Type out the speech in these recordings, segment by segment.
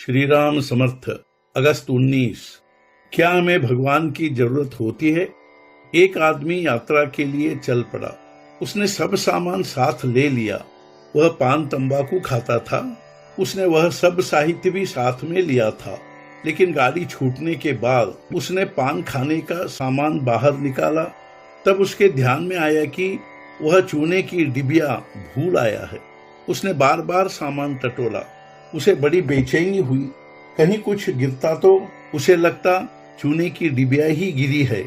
श्री राम समर्थ। अगस्त 19। क्या हमें भगवान की जरूरत होती है? एक आदमी यात्रा के लिए चल पड़ा। उसने सब सामान साथ ले लिया। वह पान तंबाकू खाता था। उसने वह सब साहित्य भी साथ में लिया था, लेकिन गाड़ी छूटने के बाद उसने पान खाने का सामान बाहर निकाला। तब उसके ध्यान में आया कि वह चूने की डिबिया भूल आया है। उसने बार बार सामान टटोला। उसे बड़ी बेचैनी हुई। कहीं कुछ गिरता तो उसे लगता चूने की डिबिया ही गिरी है।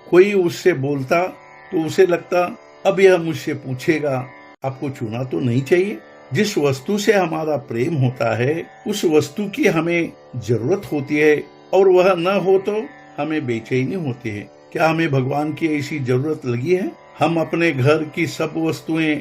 कोई उससे बोलता तो उसे लगता अब यह मुझसे पूछेगा, आपको चूना तो नहीं चाहिए? जिस वस्तु से हमारा प्रेम होता है उस वस्तु की हमें जरूरत होती है, और वह न हो तो हमें बेचैनी होती है। क्या हमें भगवान की ऐसी जरूरत लगी है? हम अपने घर की सब वस्तुएं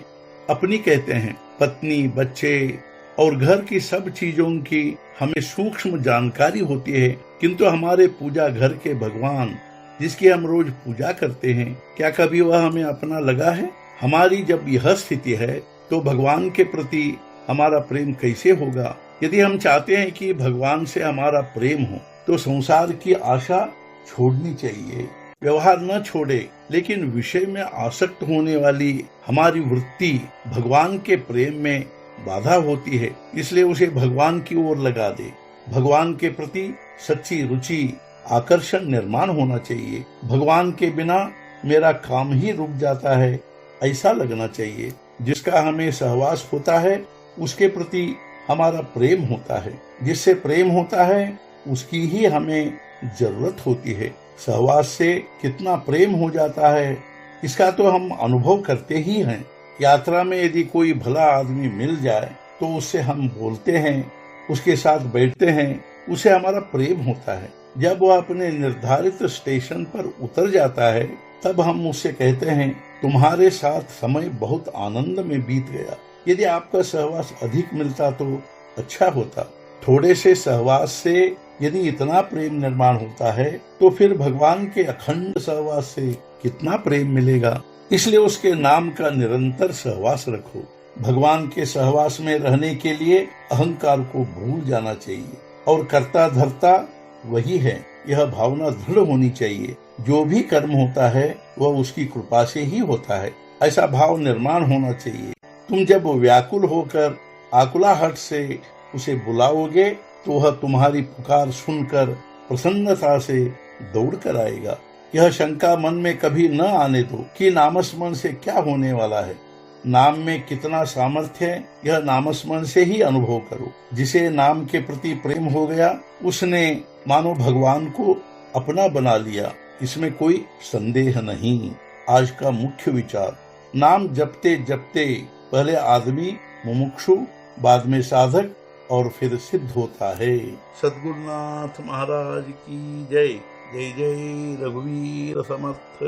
अपनी कहते हैं। पत्नी, बच्चे और घर की सब चीजों की हमें सूक्ष्म जानकारी होती है, किंतु हमारे पूजा घर के भगवान जिसकी हम रोज पूजा करते हैं, क्या कभी वह हमें अपना लगा है? हमारी जब यह स्थिति है तो भगवान के प्रति हमारा प्रेम कैसे होगा? यदि हम चाहते हैं कि भगवान से हमारा प्रेम हो तो संसार की आशा छोड़नी चाहिए। व्यवहार न छोड़े, लेकिन विषय में आसक्त होने वाली हमारी वृत्ति भगवान के प्रेम में बाधा होती है, इसलिए उसे भगवान की ओर लगा दे। भगवान के प्रति सच्ची रुचि, आकर्षण निर्माण होना चाहिए। भगवान के बिना मेरा काम ही रुक जाता है, ऐसा लगना चाहिए। जिसका हमें सहवास होता है उसके प्रति हमारा प्रेम होता है। जिससे प्रेम होता है उसकी ही हमें जरूरत होती है। सहवास से कितना प्रेम हो जाता है इसका तो हम अनुभव करते ही हैं। यात्रा में यदि कोई भला आदमी मिल जाए तो उससे हम बोलते हैं, उसके साथ बैठते हैं, उसे हमारा प्रेम होता है। जब वह अपने निर्धारित स्टेशन पर उतर जाता है तब हम उससे कहते हैं, तुम्हारे साथ समय बहुत आनंद में बीत गया। यदि आपका सहवास अधिक मिलता तो अच्छा होता। थोड़े से सहवास से यदि इतना प्रेम निर्माण होता है तो फिर भगवान के अखंड सहवास से कितना प्रेम मिलेगा। इसलिए उसके नाम का निरंतर सहवास रखो। भगवान के सहवास में रहने के लिए अहंकार को भूल जाना चाहिए, और कर्ता धर्ता वही है, यह भावना दृढ़ होनी चाहिए। जो भी कर्म होता है वह उसकी कृपा से ही होता है, ऐसा भाव निर्माण होना चाहिए। तुम जब व्याकुल होकर आकुलाहट से उसे बुलाओगे तो वह तुम्हारी पुकार सुनकर प्रसन्नता से दौड़ कर आएगा। यह शंका मन में कभी न आने दो कि नामस्मरण से क्या होने वाला है। नाम में कितना सामर्थ्य है यह नामस्मरण से ही अनुभव करो। जिसे नाम के प्रति प्रेम हो गया उसने मानो भगवान को अपना बना लिया, इसमें कोई संदेह नहीं। आज का मुख्य विचार, नाम जपते जपते पहले आदमी मुमुक्षु, बाद में साधक और फिर सिद्ध होता है। सद्गुरुनाथ महाराज की जय। जय जय रघुवीर समर्थ।